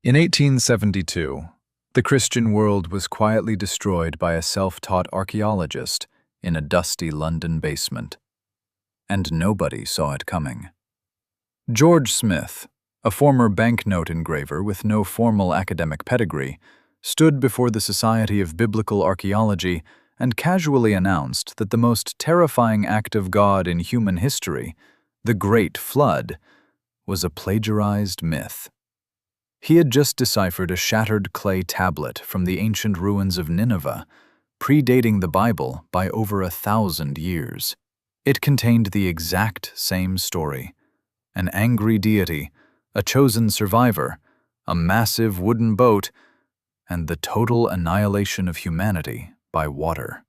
In 1872, the Christian world was quietly destroyed by a self-taught archaeologist in a dusty London basement. And nobody saw it coming. George Smith, a former banknote engraver with no formal academic pedigree, stood before the Society of Biblical Archaeology and casually announced that the most terrifying act of God in human history, the Great Flood, was a plagiarized myth. He had just deciphered a shattered clay tablet from the ancient ruins of Nineveh, predating the Bible by over 1,000 years. It contained the exact same story: an angry deity, a chosen survivor, a massive wooden boat, and the total annihilation of humanity by water.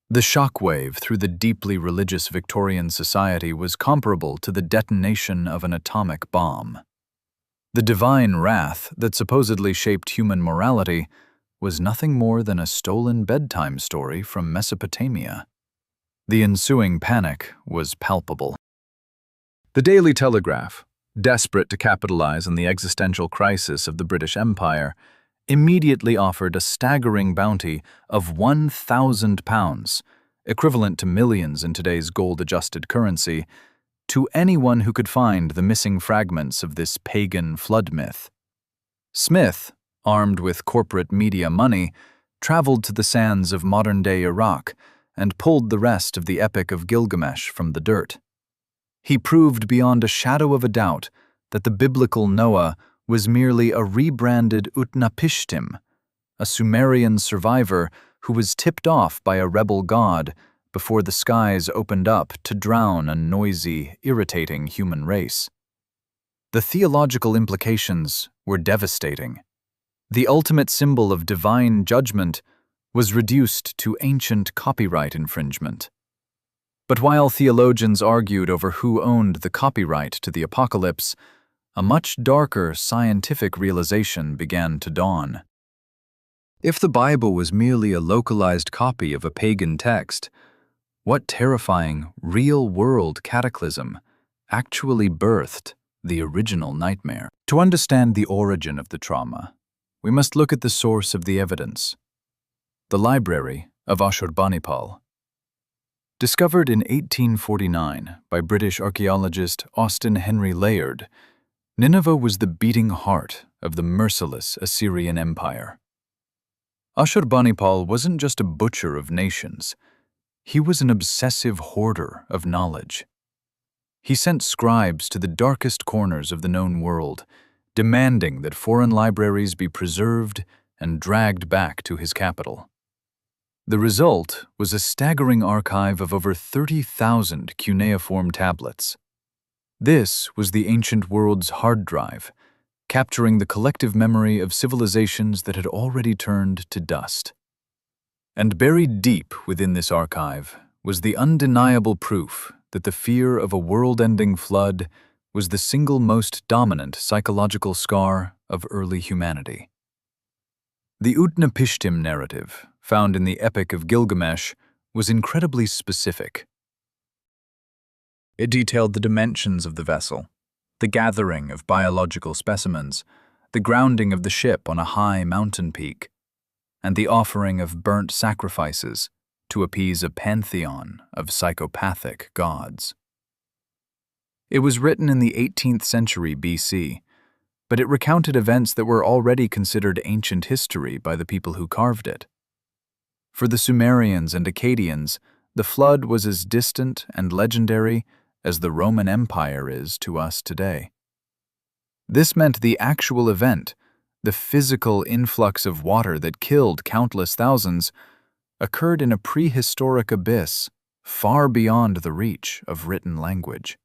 The shockwave through the deeply religious Victorian society was comparable to the detonation of an atomic bomb. The divine wrath that supposedly shaped human morality was nothing more than a stolen bedtime story from Mesopotamia. The ensuing panic was palpable. The Daily Telegraph, desperate to capitalize on the existential crisis of the British Empire, immediately offered a staggering bounty of £1,000, equivalent to millions in today's gold-adjusted currency, to anyone who could find the missing fragments of this pagan flood myth. Smith, armed with corporate media money, traveled to the sands of modern-day Iraq and pulled the rest of the Epic of Gilgamesh from the dirt. He proved beyond a shadow of a doubt that the biblical Noah was merely a rebranded Utnapishtim, a Sumerian survivor who was tipped off by a rebel god before the skies opened up to drown a noisy, irritating human race. The theological implications were devastating. The ultimate symbol of divine judgment was reduced to ancient copyright infringement. But while theologians argued over who owned the copyright to the apocalypse, a much darker scientific realization began to dawn. If the Bible was merely a localized copy of a pagan text, what terrifying, real-world cataclysm actually birthed the original nightmare? To understand the origin of the trauma, we must look at the source of the evidence: the Library of Ashurbanipal. Discovered in 1849 by British archaeologist Austin Henry Layard, Nineveh was the beating heart of the merciless Assyrian Empire. Ashurbanipal wasn't just a butcher of nations. He was an obsessive hoarder of knowledge. He sent scribes to the darkest corners of the known world, demanding that foreign libraries be preserved and dragged back to his capital. The result was a staggering archive of over 30,000 cuneiform tablets. This was the ancient world's hard drive, capturing the collective memory of civilizations that had already turned to dust. And buried deep within this archive was the undeniable proof that the fear of a world-ending flood was the single most dominant psychological scar of early humanity. The Utnapishtim narrative, found in the Epic of Gilgamesh, was incredibly specific. It detailed the dimensions of the vessel, the gathering of biological specimens, the grounding of the ship on a high mountain peak, and the offering of burnt sacrifices to appease a pantheon of psychopathic gods. It was written in the 18th century BC, but it recounted events that were already considered ancient history by the people who carved it. For the Sumerians and Akkadians, the flood was as distant and legendary as the Roman Empire is to us today. This meant the actual event, the physical influx of water that killed countless thousands, occurred in a prehistoric abyss far beyond the reach of written language.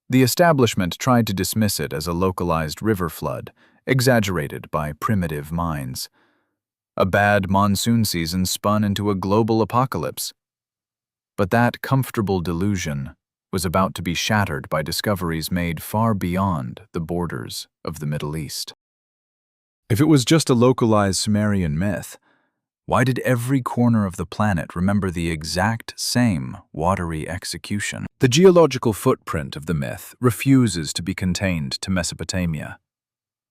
The establishment tried to dismiss it as a localized river flood, exaggerated by primitive minds. A bad monsoon season spun into a global apocalypse. But that comfortable delusion was about to be shattered by discoveries made far beyond the borders of the Middle East. If it was just a localized Sumerian myth, why did every corner of the planet remember the exact same watery execution? The geological footprint of the myth refuses to be contained to Mesopotamia.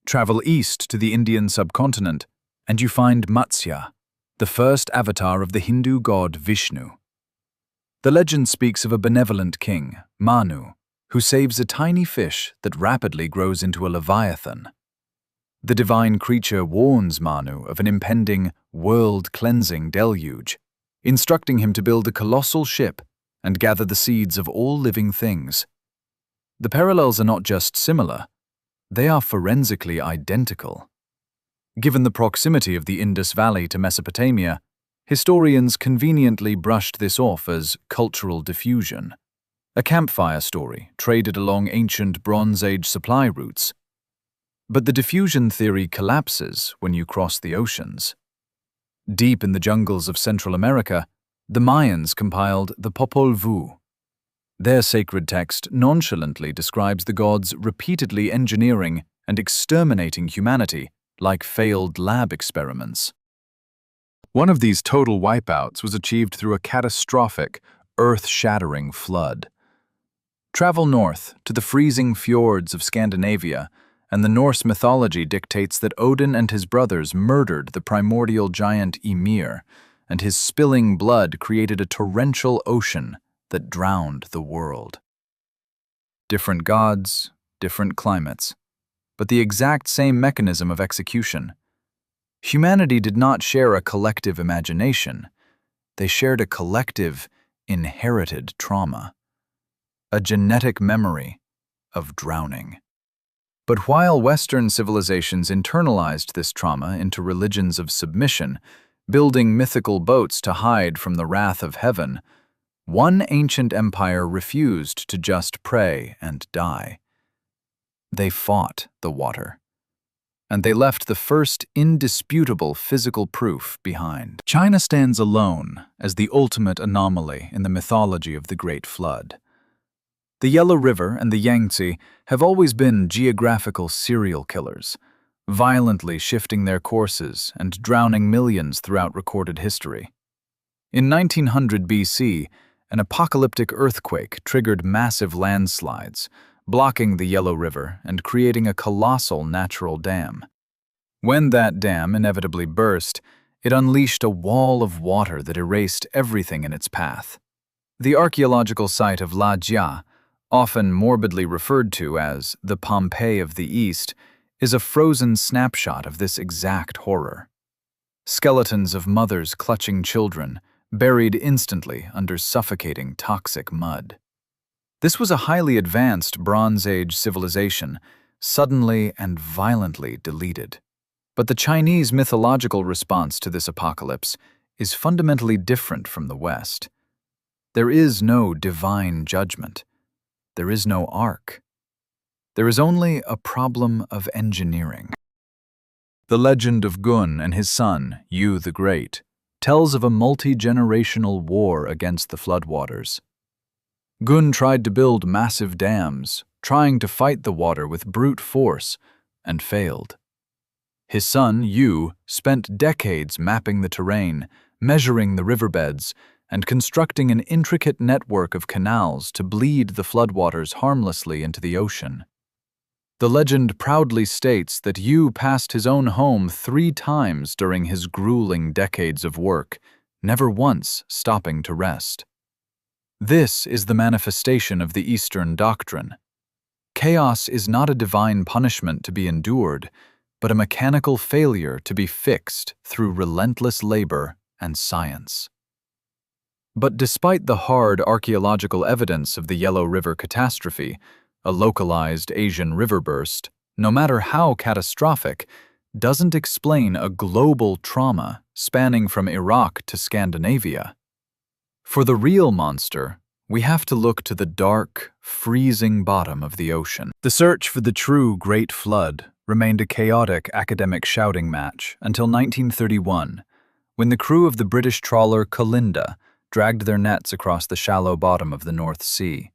Travel east to the Indian subcontinent, and you find Matsya, the first avatar of the Hindu god Vishnu. The legend speaks of a benevolent king, Manu, who saves a tiny fish that rapidly grows into a leviathan. The divine creature warns Manu of an impending, world-cleansing deluge, instructing him to build a colossal ship and gather the seeds of all living things. The parallels are not just similar, they are forensically identical. Given the proximity of the Indus Valley to Mesopotamia, historians conveniently brushed this off as cultural diffusion, a campfire story traded along ancient Bronze Age supply routes. But the diffusion theory collapses when you cross the oceans. Deep in the jungles of Central America, the Mayans compiled the Popol Vuh. Their sacred text nonchalantly describes the gods repeatedly engineering and exterminating humanity like failed lab experiments. One of these total wipeouts was achieved through a catastrophic, earth-shattering flood. Travel north to the freezing fjords of Scandinavia, and the Norse mythology dictates that Odin and his brothers murdered the primordial giant Ymir, and his spilling blood created a torrential ocean that drowned the world. Different gods, different climates, but the exact same mechanism of execution. Humanity did not share a collective imagination. They shared a collective, inherited trauma, a genetic memory of drowning. But while Western civilizations internalized this trauma into religions of submission, building mythical boats to hide from the wrath of heaven, one ancient empire refused to just pray and die. They fought the water, and they left the first indisputable physical proof behind. China stands alone as the ultimate anomaly in the mythology of the Great Flood. The Yellow River and the Yangtze have always been geographical serial killers, violently shifting their courses and drowning millions throughout recorded history. In 1900 BC, an apocalyptic earthquake triggered massive landslides, blocking the Yellow River and creating a colossal natural dam. When that dam inevitably burst, it unleashed a wall of water that erased everything in its path. The archaeological site of La Jia, often morbidly referred to as the Pompeii of the East, is a frozen snapshot of this exact horror. Skeletons of mothers clutching children, buried instantly under suffocating toxic mud. This was a highly advanced Bronze Age civilization, suddenly and violently deleted. But the Chinese mythological response to this apocalypse is fundamentally different from the West. There is no divine judgment. There is no ark. There is only a problem of engineering. The legend of Gun and his son, Yu the Great, tells of a multi-generational war against the floodwaters. Gun tried to build massive dams, trying to fight the water with brute force, and failed. His son, Yu, spent decades mapping the terrain, measuring the riverbeds, and constructing an intricate network of canals to bleed the floodwaters harmlessly into the ocean. The legend proudly states that Yu passed his own home 3 times during his grueling decades of work, never once stopping to rest. This is the manifestation of the Eastern doctrine. Chaos is not a divine punishment to be endured, but a mechanical failure to be fixed through relentless labor and science. But despite the hard archaeological evidence of the Yellow River catastrophe, a localized Asian river burst, no matter how catastrophic, doesn't explain a global trauma spanning from Iraq to Scandinavia. For the real monster, we have to look to the dark, freezing bottom of the ocean. The search for the true Great Flood remained a chaotic academic shouting match until 1931, when the crew of the British trawler Kalinda dragged their nets across the shallow bottom of the North Sea.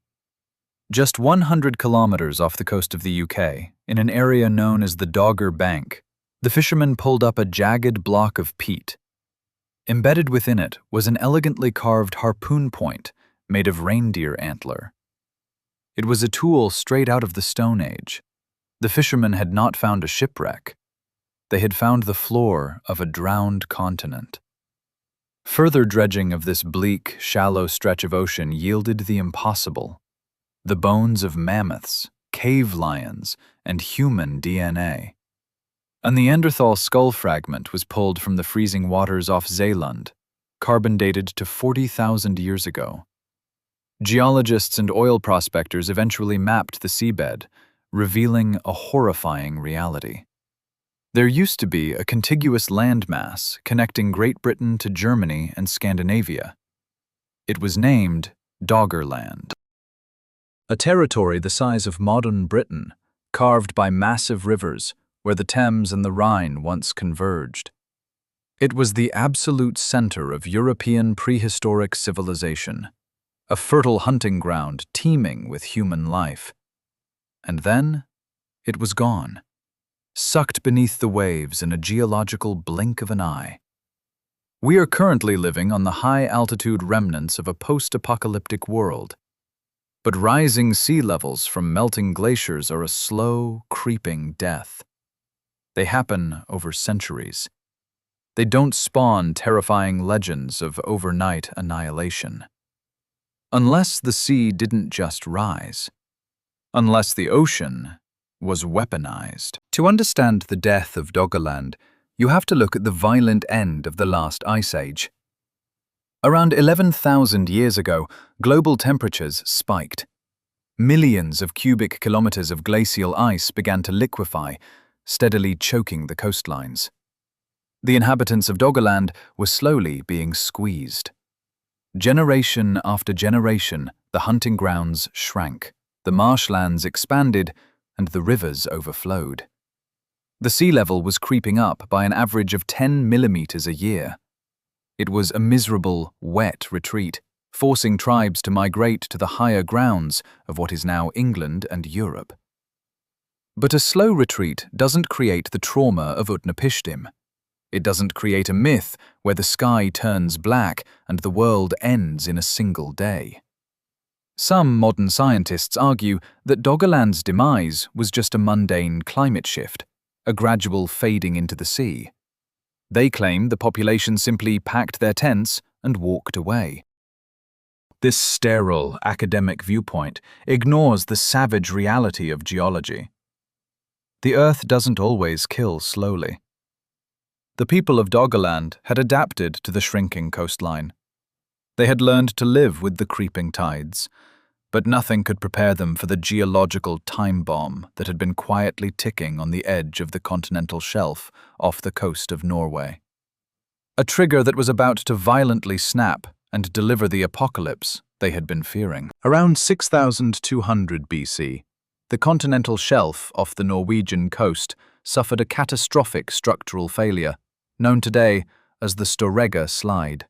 Just 100 kilometers off the coast of the UK, in an area known as the Dogger Bank, the fishermen pulled up a jagged block of peat. Embedded within it was an elegantly carved harpoon point made of reindeer antler. It was a tool straight out of the Stone Age. The fishermen had not found a shipwreck. They had found the floor of a drowned continent. Further dredging of this bleak, shallow stretch of ocean yielded the impossible: the bones of mammoths, cave lions, and human DNA. A Neanderthal skull fragment was pulled from the freezing waters off Zeeland, carbon dated to 40,000 years ago. Geologists and oil prospectors eventually mapped the seabed, revealing a horrifying reality. There used to be a contiguous landmass connecting Great Britain to Germany and Scandinavia. It was named Doggerland, a territory the size of modern Britain, carved by massive rivers where the Thames and the Rhine once converged. It was the absolute center of European prehistoric civilization, a fertile hunting ground teeming with human life. And then, it was gone, sucked beneath the waves in a geological blink of an eye. We are currently living on the high-altitude remnants of a post-apocalyptic world. But rising sea levels from melting glaciers are a slow, creeping death. They happen over centuries. They don't spawn terrifying legends of overnight annihilation. Unless the sea didn't just rise. Unless the ocean was weaponized. To understand the death of Doggerland, you have to look at the violent end of the last ice age. Around 11,000 years ago, global temperatures spiked. Millions of cubic kilometers of glacial ice began to liquefy, steadily choking the coastlines. The inhabitants of Doggerland were slowly being squeezed. Generation after generation, the hunting grounds shrank, the marshlands expanded, and the rivers overflowed. The sea level was creeping up by an average of 10 millimeters a year. It was a miserable, wet retreat, forcing tribes to migrate to the higher grounds of what is now England and Europe. But a slow retreat doesn't create the trauma of Utnapishtim. It doesn't create a myth where the sky turns black and the world ends in a single day. Some modern scientists argue that Doggerland's demise was just a mundane climate shift, a gradual fading into the sea. They claim the population simply packed their tents and walked away. This sterile academic viewpoint ignores the savage reality of geology. The Earth doesn't always kill slowly. The people of Doggerland had adapted to the shrinking coastline. They had learned to live with the creeping tides, but nothing could prepare them for the geological time bomb that had been quietly ticking on the edge of the continental shelf off the coast of Norway. A trigger that was about to violently snap and deliver the apocalypse they had been fearing. Around 6,200 BC, the continental shelf off the Norwegian coast suffered a catastrophic structural failure, known today as the Storegga Slide.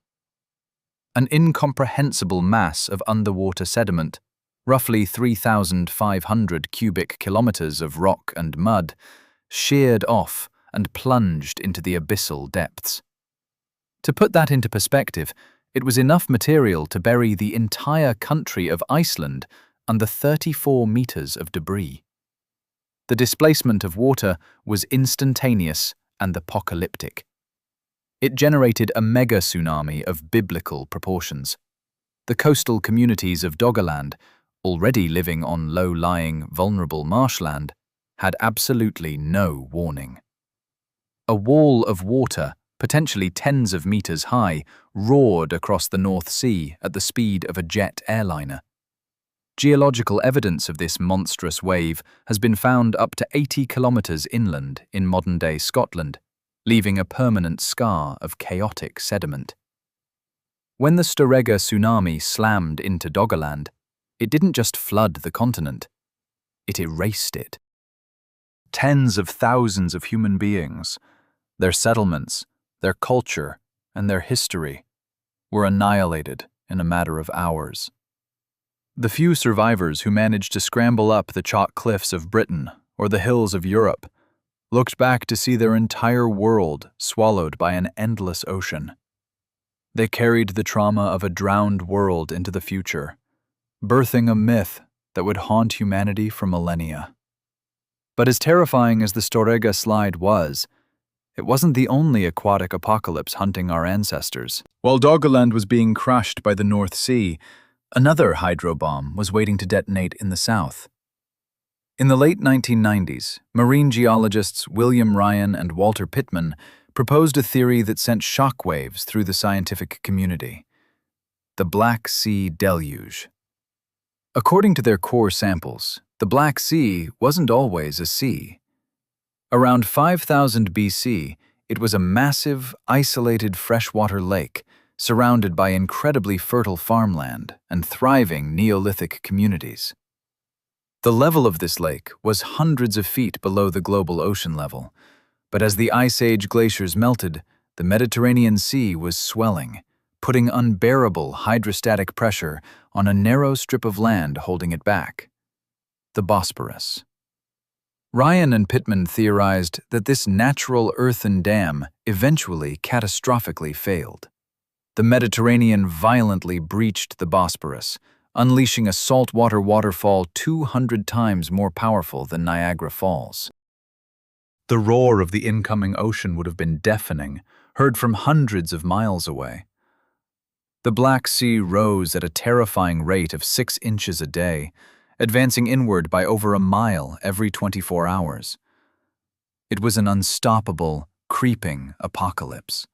An incomprehensible mass of underwater sediment, roughly 3,500 cubic kilometers of rock and mud, sheared off and plunged into the abyssal depths. To put that into perspective, it was enough material to bury the entire country of Iceland under 34 meters of debris. The displacement of water was instantaneous and apocalyptic. It generated a mega-tsunami of biblical proportions. The coastal communities of Doggerland, already living on low-lying, vulnerable marshland, had absolutely no warning. A wall of water, potentially tens of meters high, roared across the North Sea at the speed of a jet airliner. Geological evidence of this monstrous wave has been found up to 80 kilometers inland in modern-day Scotland, leaving a permanent scar of chaotic sediment. When the Storegga tsunami slammed into Doggerland, it didn't just flood the continent, it erased it. Tens of thousands of human beings, their settlements, their culture, and their history were annihilated in a matter of hours. The few survivors who managed to scramble up the chalk cliffs of Britain or the hills of Europe looked back to see their entire world swallowed by an endless ocean. They carried the trauma of a drowned world into the future, birthing a myth that would haunt humanity for millennia. But as terrifying as the Storegga slide was, it wasn't the only aquatic apocalypse hunting our ancestors. While Doggerland was being crushed by the North Sea, another hydrobomb was waiting to detonate in the south. In the late 1990s, marine geologists William Ryan and Walter Pittman proposed a theory that sent shockwaves through the scientific community: the Black Sea Deluge. According to their core samples, the Black Sea wasn't always a sea. Around 5000 BC, it was a massive, isolated freshwater lake surrounded by incredibly fertile farmland and thriving Neolithic communities. The level of this lake was hundreds of feet below the global ocean level, but as the Ice Age glaciers melted, the Mediterranean Sea was swelling, putting unbearable hydrostatic pressure on a narrow strip of land holding it back: the Bosporus. Ryan and Pittman theorized that this natural earthen dam eventually catastrophically failed. The Mediterranean violently breached the Bosporus, unleashing a saltwater waterfall 200 times more powerful than Niagara Falls. The roar of the incoming ocean would have been deafening, heard from hundreds of miles away. The Black Sea rose at a terrifying rate of 6 inches a day, advancing inward by over a mile every 24 hours. It was an unstoppable, creeping apocalypse.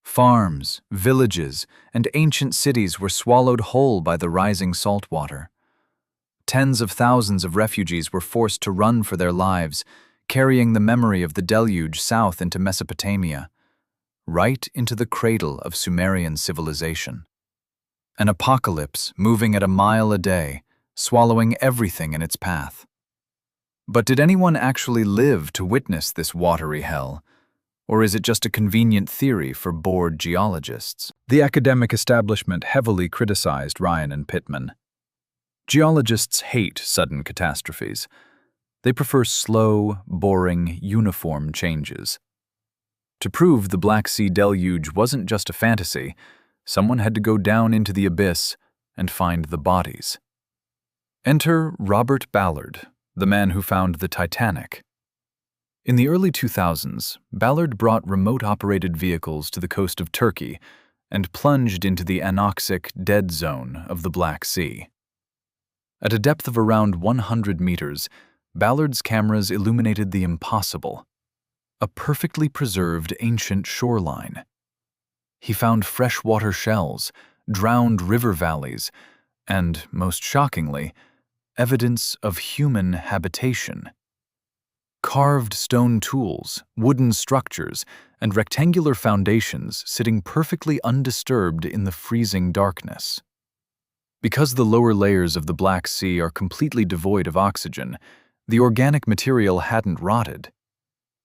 Farms, villages, and ancient cities were swallowed whole by the rising saltwater. Tens of thousands of refugees were forced to run for their lives, carrying the memory of the deluge south into Mesopotamia, right into the cradle of Sumerian civilization. An apocalypse moving at a mile a day, swallowing everything in its path. But did anyone actually live to witness this watery hell? Or is it just a convenient theory for bored geologists? The academic establishment heavily criticized Ryan and Pittman. Geologists hate sudden catastrophes. They prefer slow, boring, uniform changes. To prove the Black Sea deluge wasn't just a fantasy, someone had to go down into the abyss and find the bodies. Enter Robert Ballard, the man who found the Titanic. In the early 2000s, Ballard brought remote-operated vehicles to the coast of Turkey and plunged into the anoxic dead zone of the Black Sea. At a depth of around 100 meters, Ballard's cameras illuminated the impossible: a perfectly preserved ancient shoreline. He found freshwater shells, drowned river valleys, and, most shockingly, evidence of human habitation. Carved stone tools, wooden structures, and rectangular foundations sitting perfectly undisturbed in the freezing darkness. Because the lower layers of the Black Sea are completely devoid of oxygen, the organic material hadn't rotted.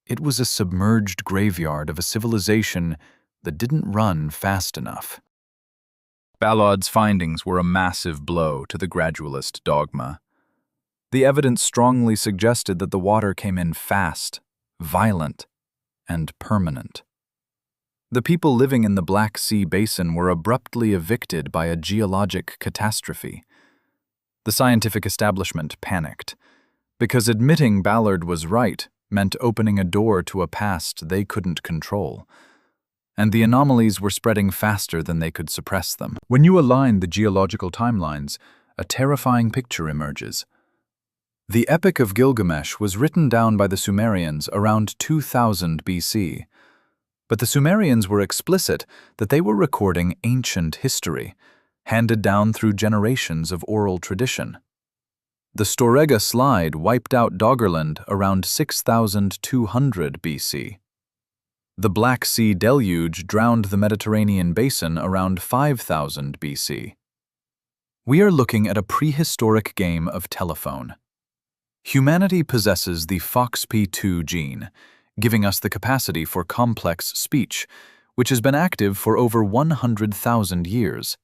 It was a submerged graveyard of a civilization that didn't run fast enough. Ballard's findings were a massive blow to the gradualist dogma. The evidence strongly suggested that the water came in fast, violent, and permanent. The people living in the Black Sea basin were abruptly evicted by a geologic catastrophe. The scientific establishment panicked, because admitting Ballard was right meant opening a door to a past they couldn't control, and the anomalies were spreading faster than they could suppress them. When you align the geological timelines, a terrifying picture emerges. The Epic of Gilgamesh was written down by the Sumerians around 2000 BC, but the Sumerians were explicit that they were recording ancient history, handed down through generations of oral tradition. The Storegga slide wiped out Doggerland around 6200 BC. The Black Sea deluge drowned the Mediterranean basin around 5000 BC. We are looking at a prehistoric game of telephone. Humanity possesses the FOXP2 gene, giving us the capacity for complex speech, which has been active for over 100,000 years.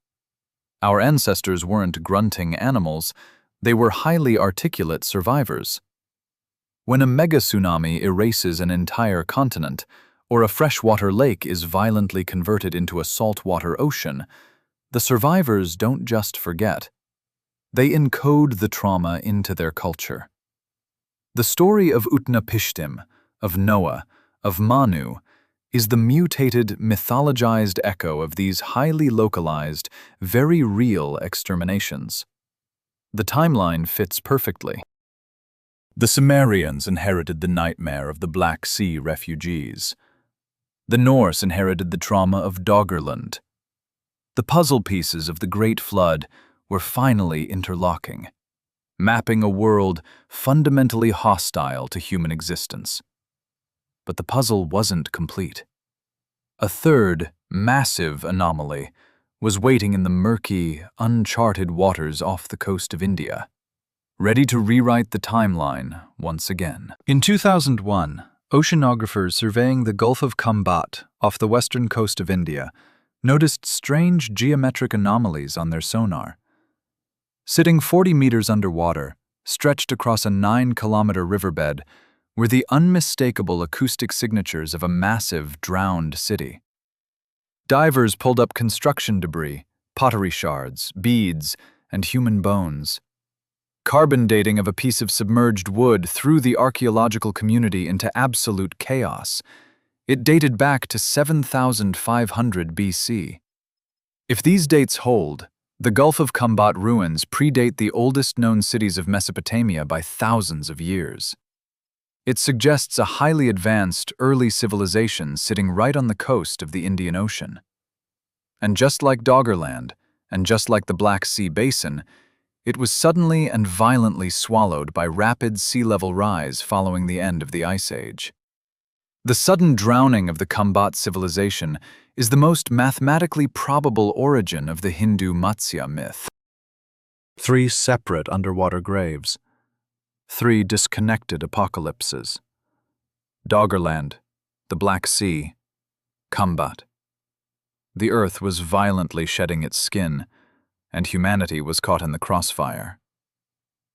Our ancestors weren't grunting animals, they were highly articulate survivors. When a mega-tsunami erases an entire continent, or a freshwater lake is violently converted into a saltwater ocean, the survivors don't just forget. They encode the trauma into their culture. The story of Utnapishtim, of Noah, of Manu, is the mutated, mythologized echo of these highly localized, very real exterminations. The timeline fits perfectly. The Sumerians inherited the nightmare of the Black Sea refugees. The Norse inherited the trauma of Doggerland. The puzzle pieces of the Great Flood were finally interlocking, mapping a world fundamentally hostile to human existence. But the puzzle wasn't complete. A third, massive anomaly was waiting in the murky, uncharted waters off the coast of India, ready to rewrite the timeline once again. In 2001, oceanographers surveying the Gulf of Khambhat off the western coast of India noticed strange geometric anomalies on their sonar. Sitting 40 meters underwater, stretched across a 9-kilometer riverbed, were the unmistakable acoustic signatures of a massive, drowned city. Divers pulled up construction debris, pottery shards, beads, and human bones. Carbon dating of a piece of submerged wood threw the archaeological community into absolute chaos. It dated back to 7,500 BC. If these dates hold, the Gulf of Khambhat ruins predate the oldest known cities of Mesopotamia by thousands of years. It suggests a highly advanced, early civilization sitting right on the coast of the Indian Ocean. And just like Doggerland, and just like the Black Sea Basin, it was suddenly and violently swallowed by rapid sea level rise following the end of the Ice Age. The sudden drowning of the Khambhat civilization is the most mathematically probable origin of the Hindu Matsya myth. 3 separate underwater graves. 3 disconnected apocalypses. Doggerland, the Black Sea, Khambhat. The earth was violently shedding its skin, and humanity was caught in the crossfire.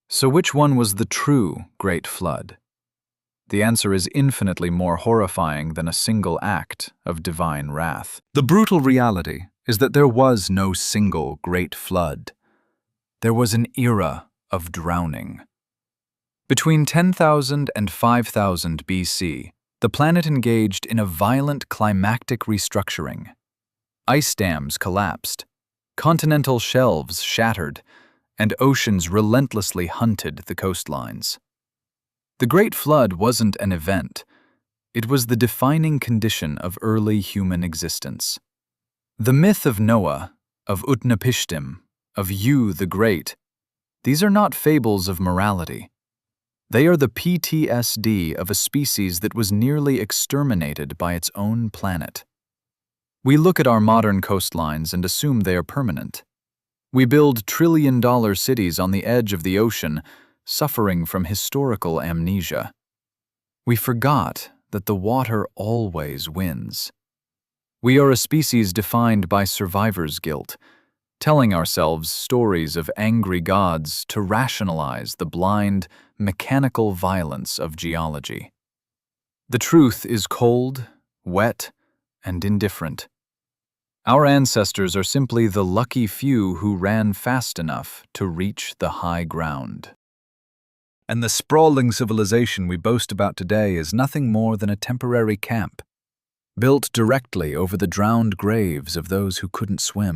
So which one was the true Great Flood? The answer is infinitely more horrifying than a single act of divine wrath. The brutal reality is that there was no single Great Flood. There was an era of drowning. Between 10,000 and 5,000 BC, the planet engaged in a violent climactic restructuring. Ice dams collapsed, continental shelves shattered, and oceans relentlessly hunted the coastlines. The Great Flood wasn't an event. It was the defining condition of early human existence. The myth of Noah, of Utnapishtim, of You the Great, these are not fables of morality. They are the PTSD of a species that was nearly exterminated by its own planet. We look at our modern coastlines and assume they are permanent. We build trillion-dollar cities on the edge of the ocean, suffering from historical amnesia. We forgot that the water always wins. We are a species defined by survivor's guilt, telling ourselves stories of angry gods to rationalize the blind, mechanical violence of geology. The truth is cold, wet, and indifferent. Our ancestors are simply the lucky few who ran fast enough to reach the high ground. And the sprawling civilization we boast about today is nothing more than a temporary camp, built directly over the drowned graves of those who couldn't swim.